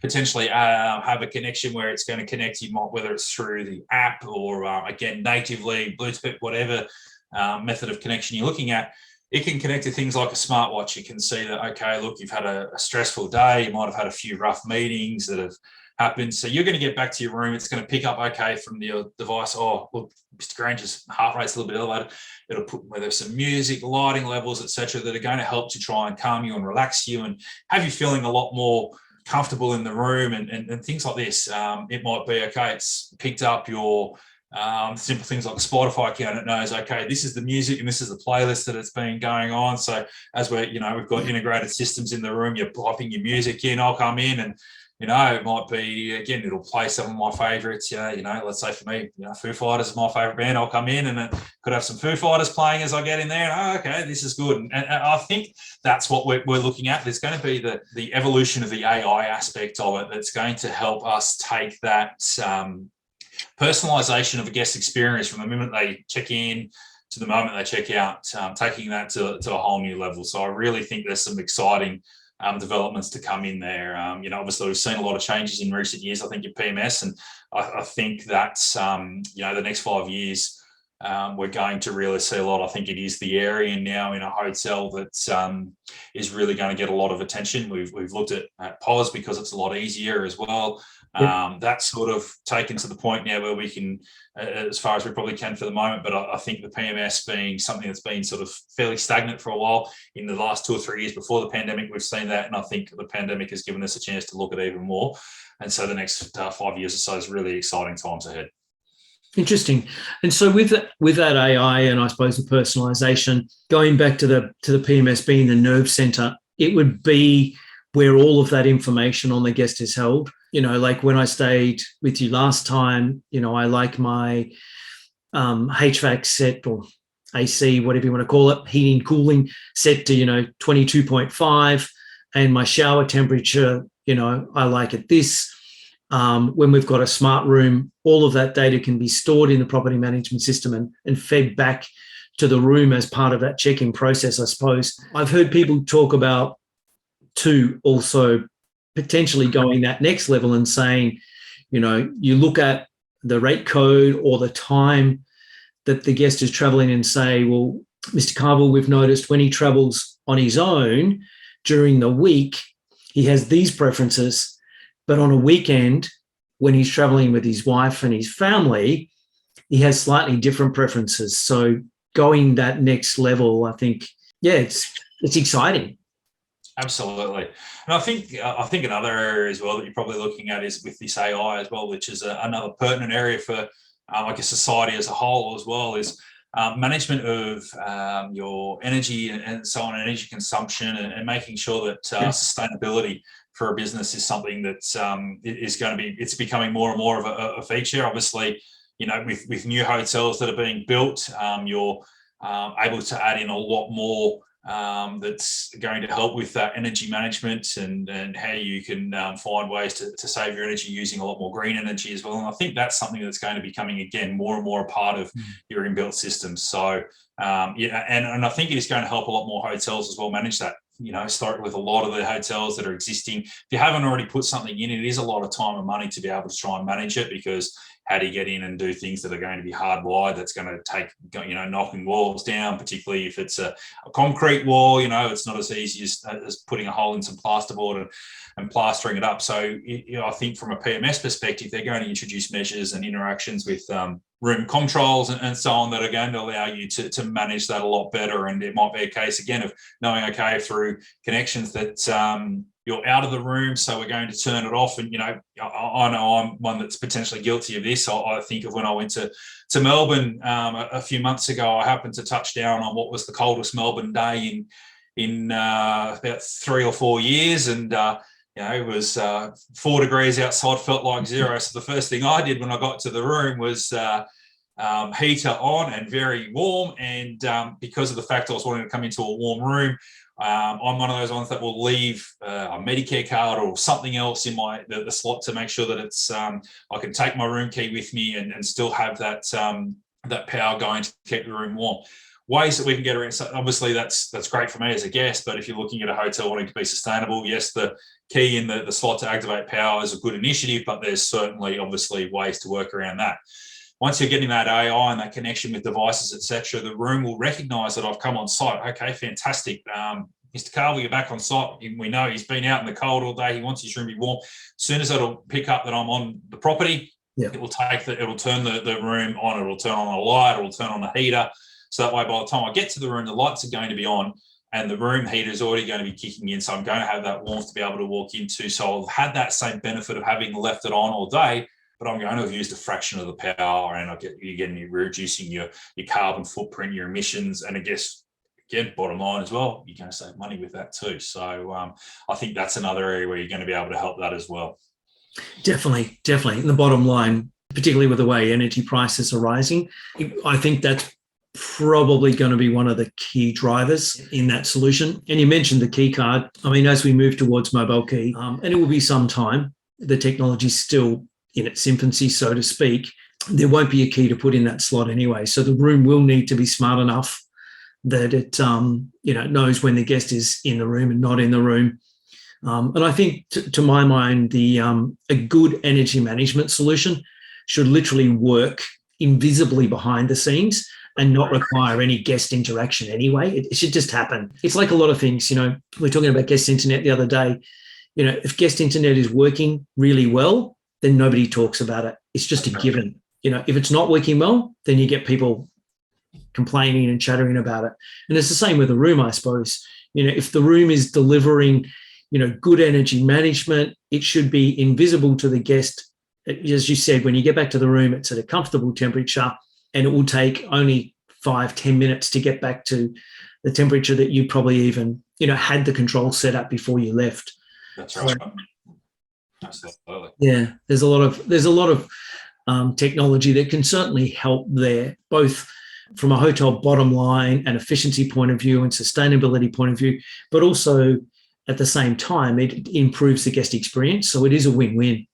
potentially have a connection where it's going to connect you, whether it's through the app or, again, natively, Bluetooth, whatever method of connection you're looking at. It can connect to things like a smartwatch. You can see that, okay, look, you've had a stressful day. You might have had a few rough meetings that have happened. So you're going to get back to your room. It's going to pick up, okay, from your device. Oh, look, Mr. Granger's heart rate's a little bit elevated. It'll put whether there's some music, lighting levels, etc., that are going to help to try and calm you and relax you and have you feeling a lot more comfortable in the room and things like this. It might be, okay, it's picked up your simple things like a Spotify account. It knows, okay, this is the music and this is the playlist that it's been going on. So as we're, we've got integrated systems in the room, you're piping your music in, I'll come in and, it might be, again, it'll play some of my favorites, let's say for me, Foo Fighters is my favorite band. I'll come in and it could have some Foo Fighters playing as I get in there. And, okay, this is good. And I think that's what we're looking at. There's going to be the evolution of the AI aspect of it that's going to help us take that personalization of a guest experience from the moment they check in to the moment they check out, taking that to a whole new level. So I really think there's some exciting developments to come in there. Obviously we've seen a lot of changes in recent years, I think, in PMS, and I think that, the next 5 years, we're going to really see a lot. I think it is the area now in a hotel that is really going to get a lot of attention. We've looked at POS because it's a lot easier as well. That's sort of taken to the point now where we can, as far as we probably can for the moment, but I think the PMS being something that's been sort of fairly stagnant for a while. In the last 2 or 3 years before the pandemic, we've seen that, and I think the pandemic has given us a chance to look at even more. And so the next 5 years or so is really exciting times ahead.
Interesting. And so with that AI and I suppose the personalization, going back to the PMS being the nerve center, it would be where all of that information on the guest is held. Like when I stayed with you last time, I like my HVAC set or AC, whatever you want to call it, heating, cooling set to, 22.5, and my shower temperature, I like it this. When we've got a smart room, all of that data can be stored in the property management system and fed back to the room as part of that check-in process, I suppose. I've heard people talk about too also potentially going that next level and saying, you look at the rate code or the time that the guest is traveling and say, well, Mr. Carville, we've noticed when he travels on his own during the week, he has these preferences, but on a weekend, when he's traveling with his wife and his family, he has slightly different preferences. So going that next level, I think, it's exciting.
Absolutely. And I think another area as well that you're probably looking at is with this AI as well, which is another pertinent area for, I guess, society as a whole as well, is management of your energy and so on, energy consumption, and making sure that sustainability for a business is something that is going to be, it's becoming more and more of a feature. Obviously, with new hotels that are being built, you're able to add in a lot more that's going to help with that energy management and how you can find ways to save your energy using a lot more green energy as well. And I think that's something that's going to be coming, again, more and more a part of your inbuilt systems. So, and I think it is going to help a lot more hotels as well manage that. Start with a lot of the hotels that are existing. If you haven't already put something in, it is a lot of time and money to be able to try and manage it, because how do you get in and do things that are going to be hardwired? That's going to take, knocking walls down, particularly if it's a concrete wall. It's not as easy as putting a hole in some plasterboard and plastering it up. So, I think from a PMS perspective, they're going to introduce measures and interactions with room controls and so on that are going to allow you to manage that a lot better. And it might be a case, again, of knowing, okay, through connections that you're out of the room, so we're going to turn it off. And, I know I'm one that's potentially guilty of this. I think of when I went to Melbourne a few months ago. I happened to touch down on what was the coldest Melbourne day in about 3 or 4 years. And, it was 4 degrees outside, felt like zero. So the first thing I did when I got to the room was heater on and very warm. And because of the fact I was wanting to come into a warm room, I'm one of those ones that will leave a Medicare card or something else in the slot to make sure that it's I can take my room key with me and still have that power going to keep the room warm. Ways that we can get around. So obviously that's great for me as a guest, but if you're looking at a hotel wanting to be sustainable, yes, the key in the slot to activate power is a good initiative, but there's certainly obviously ways to work around that. Once you're getting that AI and that connection with devices, etc., the room will recognise that I've come on site. Okay, fantastic. Mr. Carville, you're back on site. We know he's been out in the cold all day. He wants his room to be warm. As soon as it'll pick up that I'm on the property, it will turn the room on. It'll turn on a light. It'll turn on the heater. So that way, by the time I get to the room, the lights are going to be on and the room heater is already going to be kicking in. So I'm going to have that warmth to be able to walk into. So I'll have that same benefit of having left it on all day, but I'm going to have used a fraction of the power, and you're reducing your carbon footprint, your emissions. And I guess, again, bottom line as well, you're going to save money with that too. So I think that's another area where you're going to be able to help that as well. Definitely.
And the bottom line, particularly with the way energy prices are rising, I think that's probably going to be one of the key drivers in that solution. And you mentioned the key card. I mean, as we move towards mobile key, and it will be some time, the technology's still in its infancy, so to speak, there won't be a key to put in that slot anyway. So the room will need to be smart enough that it knows when the guest is in the room and not in the room. And I think, to my mind, a good energy management solution should literally work invisibly behind the scenes and not require any guest interaction anyway. It should just happen. It's like a lot of things, we're talking about guest internet the other day. If guest internet is working really well, then nobody talks about it. It's just a given. If it's not working well, then you get people complaining and chattering about it. And it's the same with the room, I suppose. If the room is delivering, good energy management, it should be invisible to the guest. As you said, when you get back to the room, it's at a comfortable temperature, and it will take only 5-10 minutes to get back to the temperature that you probably even, had the control set up before you left.
That's right. Absolutely.
Yeah, there's a lot of technology that can certainly help there, both from a hotel bottom line and efficiency point of view and sustainability point of view, but also at the same time, it improves the guest experience. So it is a win-win.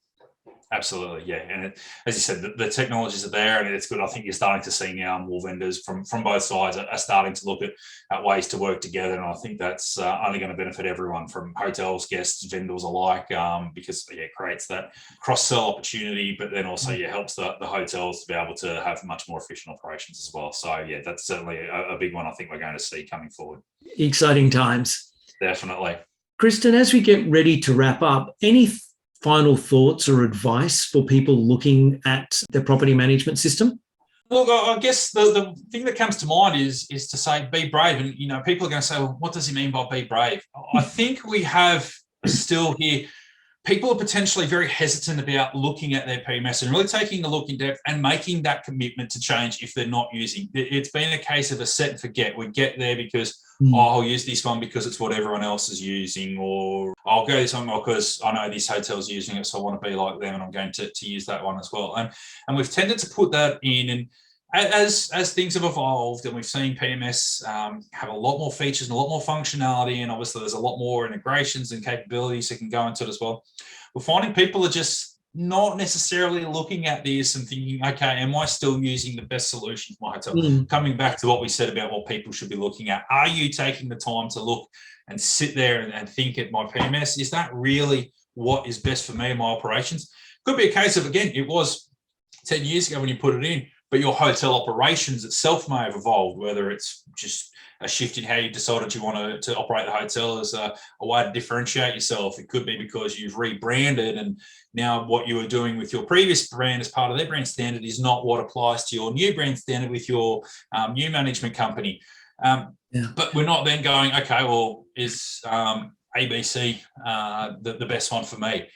Absolutely, yeah. And as you said, the technologies are there, and it's good. I think you're starting to see now more vendors from both sides are starting to look at ways to work together. And I think that's only going to benefit everyone, from hotels, guests, vendors alike, because it creates that cross-sell opportunity, but then also helps the hotels to be able to have much more efficient operations as well. So yeah, that's certainly a big one I think we're going to see coming forward.
Exciting times.
Definitely.
Kristin, as we get ready to wrap up, any final thoughts or advice for people looking at their property management system?
Look, I guess the thing that comes to mind is to say be brave. And, people are going to say, well, what does he mean by be brave? I think we have still here, people are potentially very hesitant about looking at their PMS and really taking a look in depth and making that commitment to change if they're not using. It's been a case of a set and forget. We get there because, I'll use this one because it's what everyone else is using, or I'll go this one because I know this hotel's using it, so I want to be like them and I'm going to use that one as well. And we've tended to put that in, and as things have evolved and we've seen PMS have a lot more features and a lot more functionality, and obviously there's a lot more integrations and capabilities that can go into it as well, we're finding people are just not necessarily looking at this and thinking, okay, am I still using the best solution for my hotel? Coming back to what we said about what people should be looking at, are you taking the time to look and sit there and think at my PMS, is that really what is best for me and my operations? Could be a case of, again, it was 10 years ago when you put it in, but your hotel operations itself may have evolved, whether it's just a shift in how you decided you want to operate the hotel as a way to differentiate yourself. It could be because you've rebranded and now what you were doing with your previous brand as part of their brand standard is not what applies to your new brand standard with your new management company. But we're not then going, okay, well, is ABC the best one for me?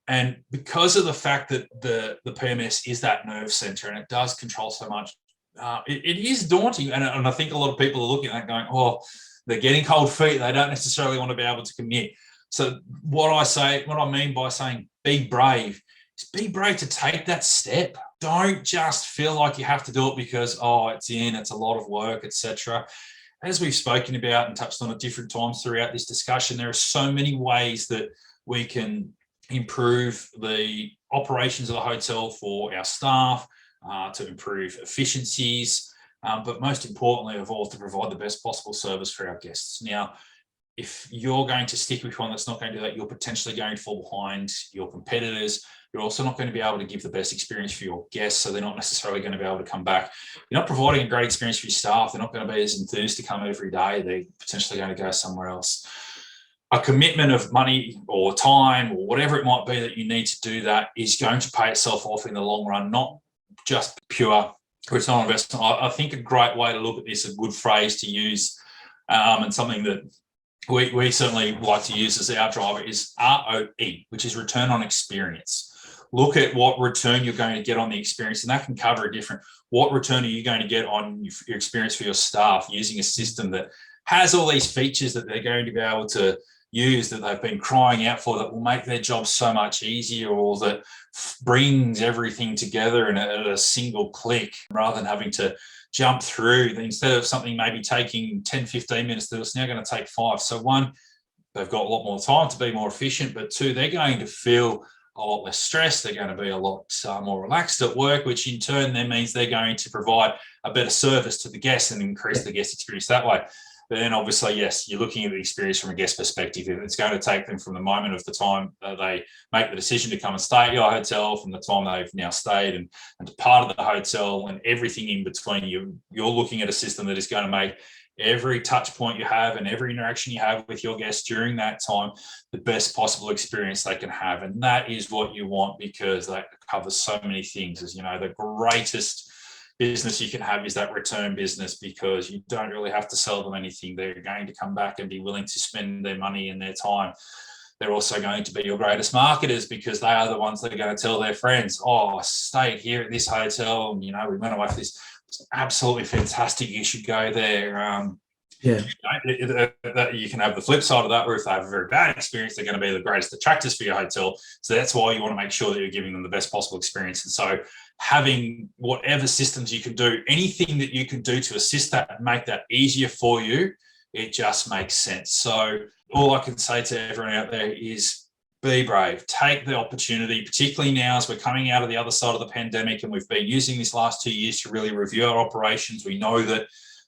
And because of the fact that the PMS is that nerve center and it does control so much, it is daunting. And I think a lot of people are looking at that going, oh, they're getting cold feet. They don't necessarily want to be able to commit. So what I mean by saying be brave is be brave to take that step. Don't just feel like you have to do it because, it's a lot of work, etc. As we've spoken about and touched on at different times throughout this discussion, there are so many ways that we can improve the operations of the hotel for our staff, to improve efficiencies, but most importantly of all, to provide the best possible service for our guests. Now, if you're going to stick with one that's not going to do that, you're potentially going to fall behind your competitors. You're also not going to be able to give the best experience for your guests, so they're not necessarily going to be able to come back. You're not providing a great experience for your staff. They're not going to be as enthused to come every day. They're potentially going to go somewhere else. A commitment of money or time or whatever it might be that you need to do that is going to pay itself off in the long run, not just pure return on investment. I think a great way to look at this, a good phrase to use, and something that we certainly like to use as our driver is ROE, which is return on experience. Look at what return you're going to get on the experience, and that can cover a different, what return are you going to get on your experience for your staff using a system that has all these features that they're going to be able to use, that they've been crying out for, that will make their job so much easier, or that brings everything together in a single click rather than having to jump through. Instead of something maybe taking 10, 15 minutes, it's now going to take 5. So one, they've got a lot more time to be more efficient, but two, they're going to feel a lot less stressed. They're going to be a lot more relaxed at work, which in turn then means they're going to provide a better service to the guests and increase the guest experience that way. But then obviously, yes, you're looking at the experience from a guest perspective. It's going to take them from the moment of the time they make the decision to come and stay at your hotel, from the time they've now stayed and departed the hotel and everything in between. You're looking at a system that is going to make every touch point you have and every interaction you have with your guests during that time the best possible experience they can have. And that is what you want, because that covers so many things. As you know, the greatest business you can have is that return business, because you don't really have to sell them anything. They're going to come back and be willing to spend their money and their time. They're also going to be your greatest marketers, because they are the ones that are going to tell their friends, oh, I stayed here at this hotel and, we went away for this. It's absolutely fantastic. You should go there. You can have the flip side of that, where if they have a very bad experience, they're going to be the greatest detractors for your hotel. So that's why you want to make sure that you're giving them the best possible experience. And so having whatever systems you can do, anything that you can do to assist that and make that easier for you, it just makes sense. So all I can say to everyone out there is be brave, take the opportunity, particularly now as we're coming out of the other side of the pandemic and we've been using this last 2 years to really review our operations. We know that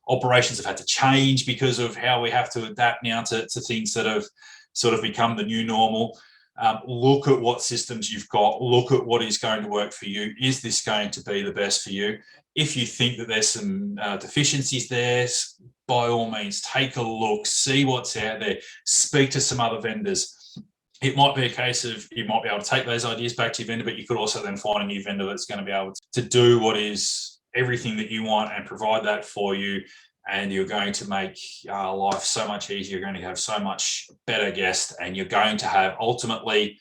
operations have had to change because of how we have to adapt now to things that have sort of become the new normal. Look at what systems you've got. Look at what is going to work for you. Is this going to be the best for you? If you think that there's some deficiencies there, by all means, take a look, see what's out there, speak to some other vendors. It might be a case of you might be able to take those ideas back to your vendor, but you could also then find a new vendor that's going to be able to do what is everything that you want and provide that for you. And you're going to make life so much easier. You're going to have so much better guests, and you're going to have ultimately,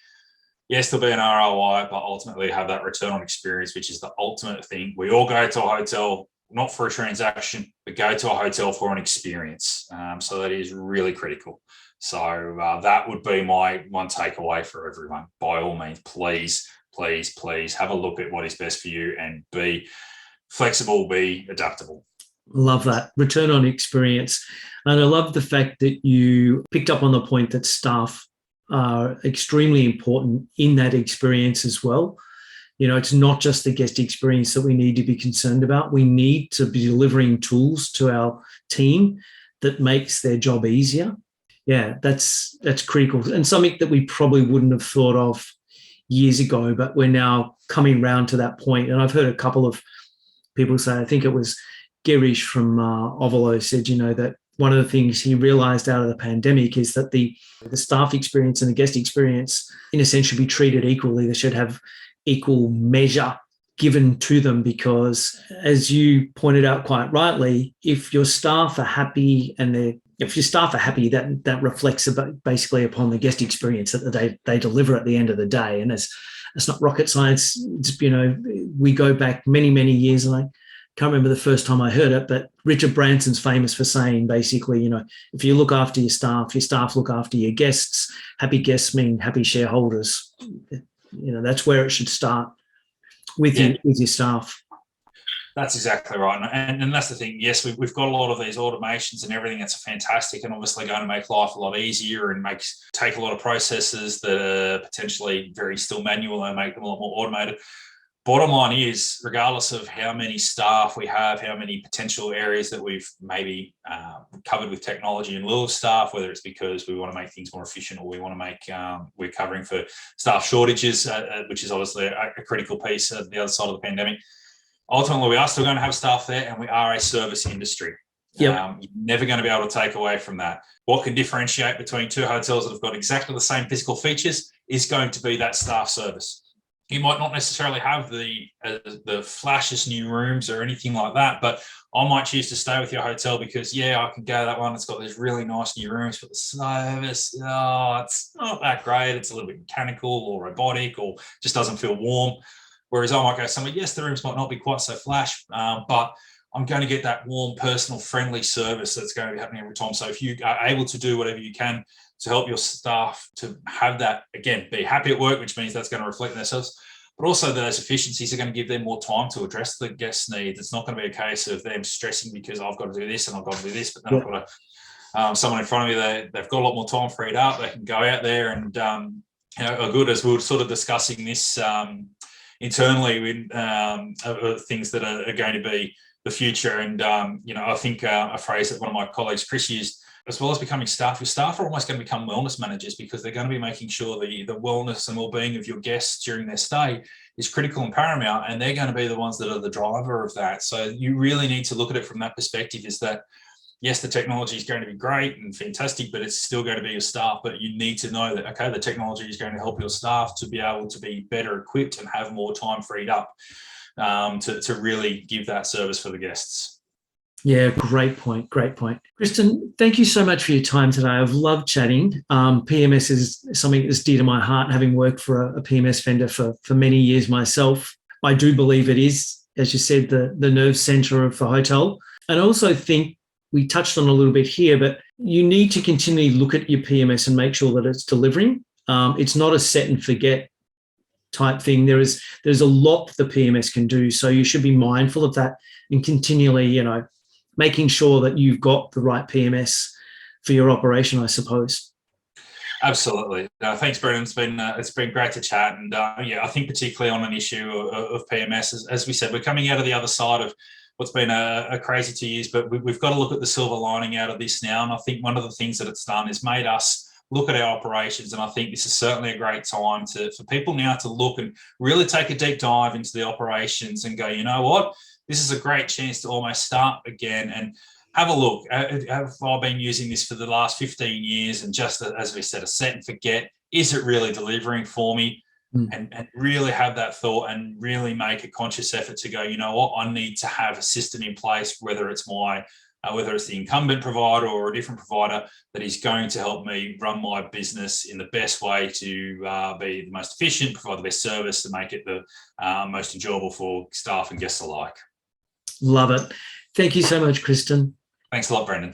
yes, there'll be an ROI, but ultimately have that return on experience, which is the ultimate thing. We all go to a hotel, not for a transaction, but go to a hotel for an experience. So that is really critical. So that would be my one takeaway for everyone. By all means, please have a look at what is best for you and be flexible, be adaptable.
Love that. Return on experience. And I love the fact that you picked up on the point that staff are extremely important in that experience as well. You know, it's not just the guest experience that we need to be concerned about. We need to be delivering tools to our team that makes their job easier. Yeah, that's critical, and something that we probably wouldn't have thought of years ago, but we're now coming round to that point. And I've heard a couple of people say, I think it was Girish from Ovolo said, you know, that one of the things he realized out of the pandemic is that the staff experience and the guest experience, in a sense, should be treated equally. They should have equal measure given to them, because, as you pointed out quite rightly, if your staff are happy that reflects basically upon the guest experience that they deliver at the end of the day. And it's not rocket science. It's, you know, we go back many, many years, and I can't remember the first time I heard it, but Richard Branson's famous for saying, basically, you know, if you look after your staff look after your guests. Happy guests mean happy shareholders. You know, that's where it should start with your staff.
That's exactly right. And that's the thing. Yes, we've got a lot of these automations and everything that's fantastic, and obviously going to make life a lot easier and take a lot of processes that are potentially very still manual and make them a lot more automated. Bottom line is, regardless of how many staff we have, how many potential areas that we've maybe covered with technology in lieu of staff, whether it's because we want to make things more efficient or we want to make, we're covering for staff shortages, which is obviously a critical piece at the other side of the pandemic. Ultimately, we are still going to have staff there, and we are a service industry.
Yep.
You're never going to be able to take away from that. What can differentiate between two hotels that have got exactly the same physical features is going to be that staff service. You might not necessarily have the flashiest new rooms or anything like that, but I might choose to stay with your hotel because, I can go to that one. It's got these really nice new rooms, but the service, it's not that great. It's a little bit mechanical or robotic, or just doesn't feel warm. Whereas I might go somewhere, yes, the rooms might not be quite so flash, but I'm going to get that warm, personal, friendly service that's going to be happening every time. So if you are able to do whatever you can to help your staff to have that, again, be happy at work, which means that's going to reflect in themselves, but also those efficiencies are going to give them more time to address the guest needs. It's not going to be a case of them stressing because I've got to do this and I've got to do this, but then I've got to, someone in front of me, they've got a lot more time freed up. They can go out there and, are good, as we were sort of discussing this internally with things that are going to be the future. And, I think a phrase that one of my colleagues, Chris, used, as well as becoming staff, your staff are almost going to become wellness managers, because they're going to be making sure the wellness and well-being of your guests during their stay is critical and paramount, and they're going to be the ones that are the driver of that. So you really need to look at it from that perspective, is that, yes, the technology is going to be great and fantastic, but it's still going to be your staff. But you need to know that, okay, the technology is going to help your staff to be able to be better equipped and have more time freed up to really give that service for the guests.
Yeah, great point. Kristin, thank you so much for your time today. I've loved chatting. PMS is something that's dear to my heart, having worked for a PMS vendor for many years myself. I do believe it is, as you said, the nerve centre of the hotel. And I also think, we touched on a little bit here, but you need to continually look at your PMS and make sure that it's delivering. It's not a set and forget type thing. There's a lot the PMS can do. So you should be mindful of that and continually, making sure that you've got the right PMS for your operation, I suppose.
Absolutely. Thanks, Brendon. It's been great to chat. And I think particularly on an issue of PMS, as we said, we're coming out of the other side of what's been a crazy 2 years, but we've got to look at the silver lining out of this now. And I think one of the things that it's done is made us look at our operations. And I think this is certainly a great time for people now to look and really take a deep dive into the operations and go, you know what, this is a great chance to almost start again and have a look. Have I been using this for the last 15 years? And just as we said, a set and forget, is it really delivering for me? and really have that thought and really make a conscious effort to go, you know what, I need to have a system in place, whether it's the incumbent provider or a different provider, that is going to help me run my business in the best way to be the most efficient, provide the best service, to make it the most enjoyable for staff and guests alike.
Love it. Thank you so much, Kristin.
Thanks a lot, Brendon.